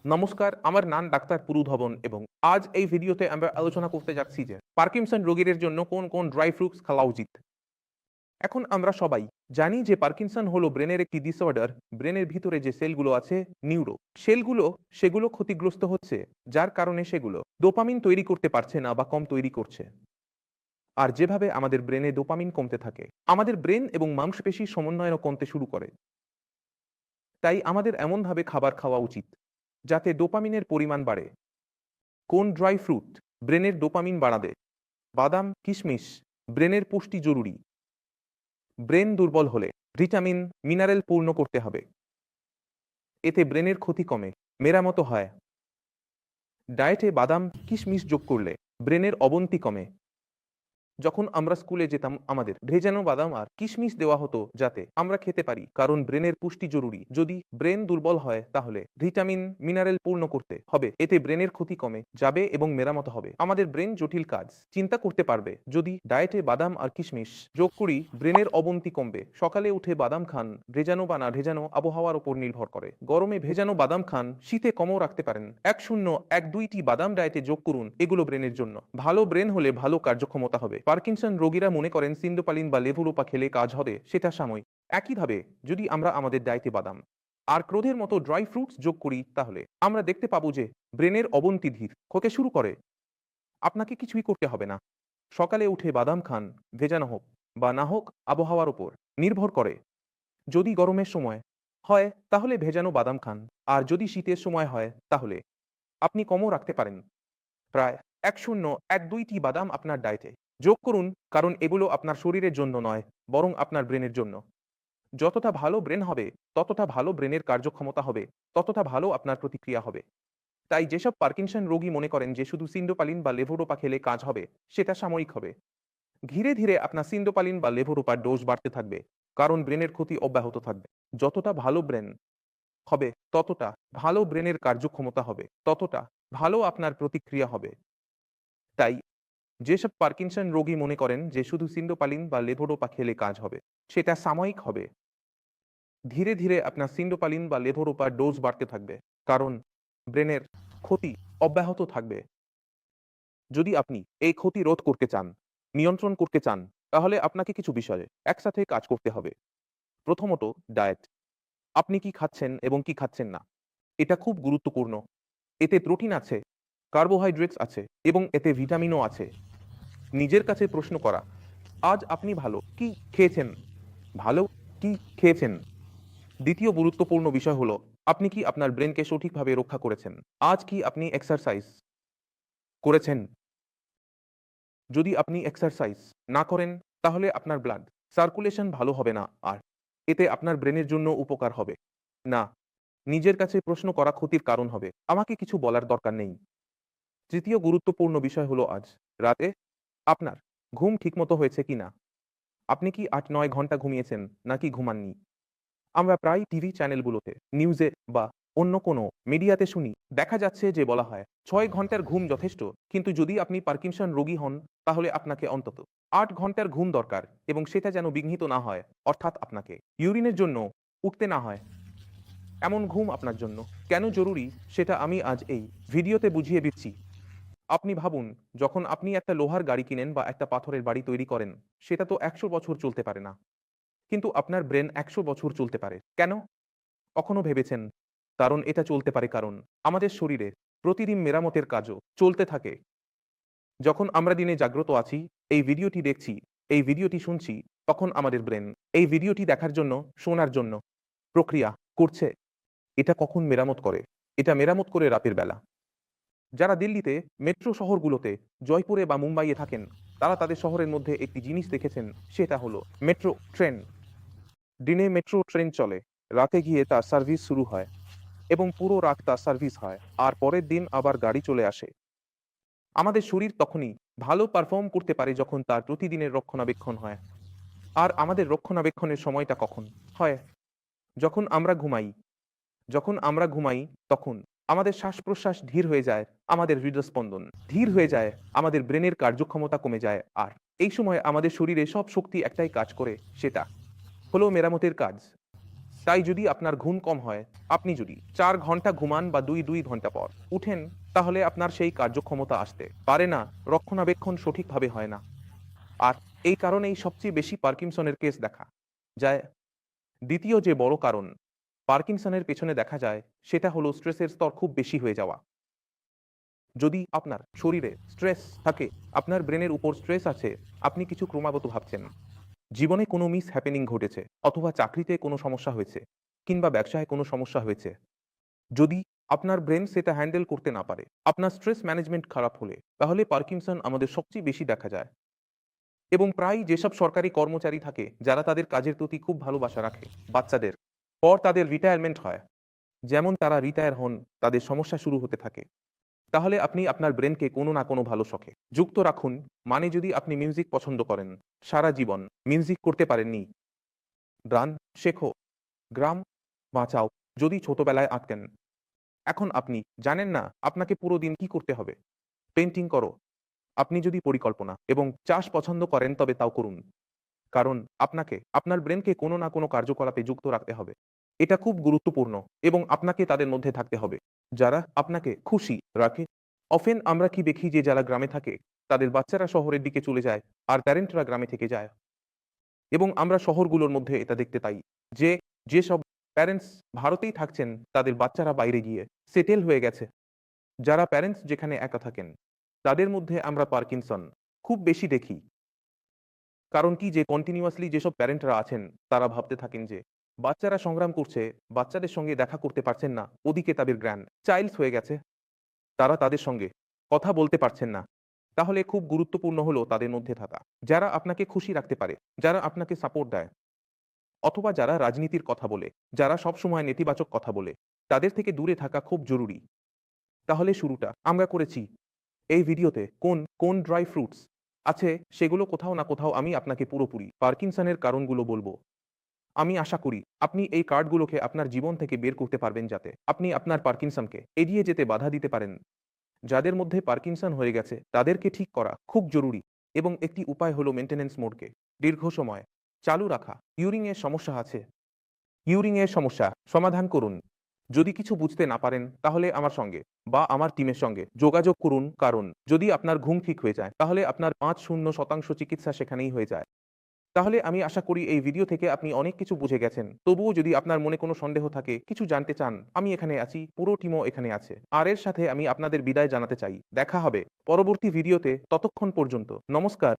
নমস্কার, আমার নাম ডাক্তার পুরু ধবন এবং আজ এই ভিডিওতে আমরা আলোচনা করতে যাচ্ছি যে পার্কিনসন রোগীদের জন্য কোন কোন ড্রাই ফ্রুটস খাওয়া উচিত। এখন আমরা সবাই জানি যে পার্কিনসন হলো ব্রেনের একটি ডিসঅর্ডার। ব্রেনের ভিতরে যে সেলগুলো আছে, নিউরো সেগুলো ক্ষতিগ্রস্ত হচ্ছে, যার কারণে সেগুলো ডোপামিন তৈরি করতে পারছে না বা কম তৈরি করছে। আর যেভাবে আমাদের ব্রেনে ডোপামিন কমতে থাকে, আমাদের ব্রেন এবং মাংসপেশির সমন্বয়ও কমতে শুরু করে। তাই আমাদের এমনভাবে খাবার খাওয়া উচিত যাতে ডোপামিনের পরিমাণ বাড়ে। কোন ড্রাই ফ্রুট ব্রেনের ডোপামিন বাড়াবে? বাদাম, কিশমিশ। ব্রেনের পুষ্টি জরুরি। ব্রেন দুর্বল হলে ভিটামিন, মিনারেল পূর্ণ করতে হবে। এতে ব্রেনের ক্ষতি কমে, মেরামত হয়। ডায়েটে বাদাম, কিশমিশ যোগ করলে ব্রেনের অবনতি কমে। যখন আমরা স্কুলে যেতাম আমাদের ভেজানো বাদাম আর কিশমিশ দেওয়া হতো যাতে আমরা খেতে পারি, কারণ ব্রেনের পুষ্টি জরুরি। যদি ব্রেন দুর্বল হয় তাহলে ভিটামিন, মিনারেল পূর্ণ করতে হবে। এতে ব্রেনের ক্ষতি কমে যাবে এবং মেরামত হবে। আমাদের ব্রেন জটিল কাজ চিন্তা করতে পারবে। যদি ডায়েটে বাদাম আর কিশমিশ যোগ করি, ব্রেনের অবনতি কমবে। সকালে উঠে বাদাম খান। ভেজানো বা না ভেজানো আবহাওয়ার উপর নির্ভর করে। গরমে ভেজানো বাদাম খান, শীতে কমও রাখতে পারেন। 1-0-1-2টি বাদাম ডায়েটে যোগ করুন। এগুলো ব্রেনের জন্য ভালো। ব্রেন হলে ভালো কার্যক্ষমতা হবে। পার্কিনসন রোগীরা মনে করেন সিন্ডোপালিন বা লেভোডোপা খেলে কাজ হবে, সেটা সাময়িক। একইভাবে যদি আমরা আমাদের ডায়েটে বাদাম আর ক্রোধের মতো ড্রাই ফ্রুটস যোগ করি, তাহলে আমরা দেখতে পাবো যে ব্রেনের অবনতি ধীর হতে শুরু করে। আপনাকে কিছুই করতে হবে না। সকালে উঠে বাদাম খান, ভেজানো হোক বা না হোক আবহাওয়ার উপর নির্ভর করে। যদি গরমের সময় হয় তাহলে ভেজানো বাদাম খান, আর যদি শীতের সময় হয় তাহলে আপনি কমও রাখতে পারেন। প্রায় 1-0-1-2টি বাদাম আপনার ডায়েটে যোগ করুন, কারণ এগুলো আপনার শরীরের জন্য নয়, বরং আপনার ব্রেনের জন্য। যতটা ভালো ব্রেন হবে, ততটা ভালো ব্রেনের কার্যক্ষমতা হবে, ততটা ভালো আপনার প্রতিক্রিয়া হবে। তাই যেসব পার্কিনসন রোগী মনে করেন যে শুধু সিন্ডোপালিন বা লেভোডোপা খেলে কাজ হবে, সেটা সাময়িক হবে। ধীরে ধীরে আপনার সিন্ডোপালিন বা লেভোডোপার ডোজ বাড়তে থাকবে, কারণ ব্রেনের ক্ষতি অব্যাহত থাকবে। যতটা ভালো ব্রেন হবে, ততটা ভালো ব্রেনের কার্যক্ষমতা হবে, ততটা ভালো আপনার প্রতিক্রিয়া হবে। তাই যেসব পার্কিনসন রোগী মনে করেন যে শুধু সিন্ডোপালিন বা লেভোডোপা খেলে কাজ হবে, সেটা সাময়িক হবে। ধীরে ধীরে আপনার সিন্ডোপালিন বা লেভোডোপার ডোজ বাড়তে থাকবে, কারণ ব্রেনের ক্ষতি অব্যাহত থাকবে। যদি আপনি এই ক্ষতি রোধ করতে চান, নিয়ন্ত্রণ করতে চান, তাহলে আপনাকে কিছু বিষয়ে একসাথে কাজ করতে হবে। প্রথমত, ডায়েট। আপনি কি খাচ্ছেন এবং কি খাচ্ছেন না, এটা খুব গুরুত্বপূর্ণ। এতে প্রোটিন আছে, কার্বোহাইড্রেটস আছে এবং এতে ভিটামিনও আছে। নিজের কাছে প্রশ্ন করা, আজ আপনি ভালো কি খেয়েছেন? ভালো কি খেয়েছেন? দ্বিতীয় গুরুত্বপূর্ণ বিষয় হলো, আপনি কি আপনার ব্রেনকে সঠিকভাবে রক্ষা করেছেন? আজ কি আপনি এক্সারসাইজ করেছেন? যদি আপনি এক্সারসাইজ না করেন, তাহলে আপনার ব্লাড সার্কুলেশন ভালো হবে না, আর এতে আপনার ব্রেনের জন্য উপকার হবে না। নিজের কাছে প্রশ্ন করা ক্ষতির কারণ হবে। আমাকে কিছু বলার দরকার নেই। তৃতীয় গুরুত্বপূর্ণ বিষয় হলো, আজ রাতে আপনার ঘুম ঠিকমতো হয়েছে কিনা। আপনি কি ৮-৯ ঘন্টা ঘুমিয়েছেন নাকি ঘুমাননি? আমরা প্রায় টিভি চ্যানেলগুলোতে, নিউজে বা অন্য কোনো মিডিয়াতে শুনি, দেখা যাচ্ছে যে বলা হয় ৬ ঘন্টার ঘুম যথেষ্ট, কিন্তু যদি আপনি পার্কিনসন রোগী হন, তাহলে আপনাকে অন্তত ৮ ঘন্টার ঘুম দরকার, এবং সেটা যেন বিঘ্নিত না হয়, অর্থাৎ আপনাকে ইউরিনের জন্য উঠতে না হয়। এমন ঘুম আপনার জন্য কেন জরুরি, সেটা আমি আজ এই ভিডিওতে বুঝিয়ে দিচ্ছি। আপনি ভাবুন, যখন আপনি একটা লোহার গাড়ি কিনেন বা একটা পাথরের বাড়ি তৈরি করেন, সেটা তো ১০০ বছর চলতে পারে না। কিন্তু আপনার ব্রেন ১০০ বছর চলতে পারে। কেন? কখনো ভেবেছেন? কারণ এটা চলতে পারে কারণ আমাদের শরীরের প্রতিদিন মেরামতের কাজও চলতে থাকে। যখন আমরা দিনে জাগ্রত আছি, এই ভিডিওটি দেখছি, এই ভিডিওটি শুনছি, তখন আমাদের ব্রেন এই ভিডিওটি দেখার জন্য, শোনার জন্য প্রক্রিয়া করছে। এটা কখন মেরামত করে? এটা মেরামত করে রাতের বেলা। যারা দিল্লিতে মেট্রো শহরগুলোতে, জয়পুরে বা মুম্বাইয়ে থাকেন, তারা তাদের শহরের মধ্যে একটি জিনিস দেখেছেন, সেটা হলো মেট্রো ট্রেন। দিনে মেট্রো ট্রেন চলে, রাতে গিয়ে তার সার্ভিস শুরু হয় এবং পুরো রাত তার সার্ভিস হয়, আর পরের দিন আবার গাড়ি চলে আসে। আমাদের শরীর তখনই ভালো পারফর্ম করতে পারে যখন তার প্রতিদিনের রক্ষণাবেক্ষণ হয়। আর আমাদের রক্ষণাবেক্ষণের সময়টা কখন হয়? যখন আমরা ঘুমাই। যখন আমরা ঘুমাই, তখন আমাদের শ্বাস-প্রশ্বাস ধীর হয়ে যায়, আমাদের হৃদস্পন্দন ধীর হয়ে যায়, আমাদের ব্রেনের কার্যক্ষমতা কমে যায়, আর এই সময় আমাদের শরীরে সব শক্তি একটাই কাজ করে, সেটা হলো মেরামতের কাজ। তাই যদি আপনার ঘুম কম হয়, আপনি যদি 4 ঘন্টা ঘুমান বা 2 ঘন্টা পর উঠেন, তাহলে আপনার সেই কার্যক্ষমতা আসতে পারে না, রক্ষণাবেক্ষণ সঠিকভাবে হয় না। আর এই কারণেই সবচেয়ে বেশি পার্কিনসনের কেস দেখা যায়। দ্বিতীয় যে বড় কারণ পার্কিনসনের পেছনে দেখা যায়, সেটা হলো স্ট্রেসের স্তর খুব বেশি হয়ে যাওয়া। যদি আপনার শরীরে স্ট্রেস থাকে, আপনার ব্রেনের উপর স্ট্রেস আছে, আপনি কিছু ক্রমাগত ভাবছেন, জীবনে কোনো মিস হ্যাপেনিং ঘটেছে, অথবা চাকরিতে কোনো সমস্যা হয়েছে, কিংবা ব্যবসায় কোনো সমস্যা হয়েছে, যদি আপনার ব্রেন সেটা হ্যান্ডেল করতে না পারে, আপনার স্ট্রেস ম্যানেজমেন্ট খারাপ হলে, তাহলে পার্কিনসন আমাদের সবচেয়ে বেশি দেখা যায়। এবং প্রায় যেসব সরকারি কর্মচারী থাকে যারা তাদের কাজের প্রতি খুব ভালোবাসা রাখে, বাচ্চাদের পর তাদের রিটায়ারমেন্ট হয়, যেমন তারা রিটায়ার হন, তাদের সমস্যা শুরু হতে থাকে। তাহলে আপনি আপনার ব্রেনকে কোনো না কোনো ভালো শখে যুক্ত রাখুন। মানে যদি আপনি মিউজিক পছন্দ করেন, সারা জীবন মিউজিক করতে পারেননি, গান শেখো, গ্রাম বাঁচাও। যদি ছোটবেলায় আঁকতেন, এখন আপনি জানেন না আপনাকে পুরো দিন কি করতে হবে, পেন্টিং করো। আপনি যদি পরিকল্পনা এবং চাষ পছন্দ করেন, তবে তাও করুন। কারণ আপনাকে আপনার ব্রেনকে কোনো না কোনো কার্যকলাপে যুক্ত রাখতে হবে। এটা খুব গুরুত্বপূর্ণ এবং আপনাকে তাদের মধ্যে থাকতে হবে যারা আপনাকে খুশি রাখে। অফেন আমরা কি দেখি যে যারা গ্রামে থাকে তাদের বাচ্চারা শহরের দিকে চলে যায়, আর প্যারেন্টরা গ্রামে থেকে যায়। এবং আমরা শহরগুলোর মধ্যে এটা দেখতে পাই যে যেসব প্যারেন্টস ভারতেই থাকছেন, তাদের বাচ্চারা বাইরে গিয়ে সেটেল হয়ে গেছে। যারা প্যারেন্টস যেখানে একা থাকেন, তাদের মধ্যে আমরা পার্কিনসন খুব বেশি দেখি। কারণ কি যে কন্টিনিউয়াসলি যেসব প্যারেন্টরা আছেন, তারা ভাবতে থাকেন যে বাচ্চারা সংগ্রাম করছে, বাচ্চাদের সঙ্গে দেখা করতে পারছেন না, ওদিকে তাদের গ্র্যান্ড চাইল্ডস হয়ে গেছে, তারা তাদের সঙ্গে কথা বলতে পারছেন না। তাহলে খুব গুরুত্বপূর্ণ হলো তাদের মধ্যে থাকা, যারা আপনাকে খুশি রাখতে পারে, যারা আপনাকে সাপোর্ট দেয়, অথবা যারা রাজনীতির কথা বলে, যারা সবসময় নেতিবাচক কথা বলে, তাদের থেকে দূরে থাকা খুব জরুরি। তাহলে শুরুটা আমরা করেছি এই ভিডিওতে কোন কোন ড্রাই ফ্রুটস আছে, সেগুলো কোথাও না কোথাও আমি আপনাকে পুরোপুরি পার্কিনসনের কারণগুলো বলবো। আমি আশা করি আপনি এই কার্ডগুলোকে আপনার জীবন থেকে বের করতে পারবেন, যাতে আপনি আপনার পার্কিনসনকে এড়িয়ে যেতে বাধা দিতে পারেন। যাদের মধ্যে পার্কিনসন হয়ে গেছে তাদেরকে ঠিক করা খুব জরুরি, এবং একটি উপায় হলো মেইনটেনেন্স মোডকে দীর্ঘ সময় চালু রাখা। ইউরিং এর সমস্যা আছে, ইউরিং এর সমস্যা সমাধান করুন। যদি কিছু বুঝতে না পারেন, তাহলে আমার সঙ্গে বা আমার টিমের সঙ্গে যোগাযোগ করুন। কারণ যদি আপনার ঘুম ঠিক হয়ে যায়, তাহলে আপনার ৫-০% চিকিৎসা সেখানেই হয়ে যায়। তাহলে আমি আশা করি এই ভিডিও থেকে আপনি অনেক কিছু বুঝে গেছেন। তবুও যদি আপনার মনে কোনো সন্দেহ থাকে, কিছু জানতে চান, আমি এখানে আছি, পুরো টিমও এখানে আছে। আর এর সাথে আমি আপনাদের বিদায় জানাতে চাই। দেখা হবে পরবর্তী ভিডিওতে। ততক্ষণ পর্যন্ত নমস্কার।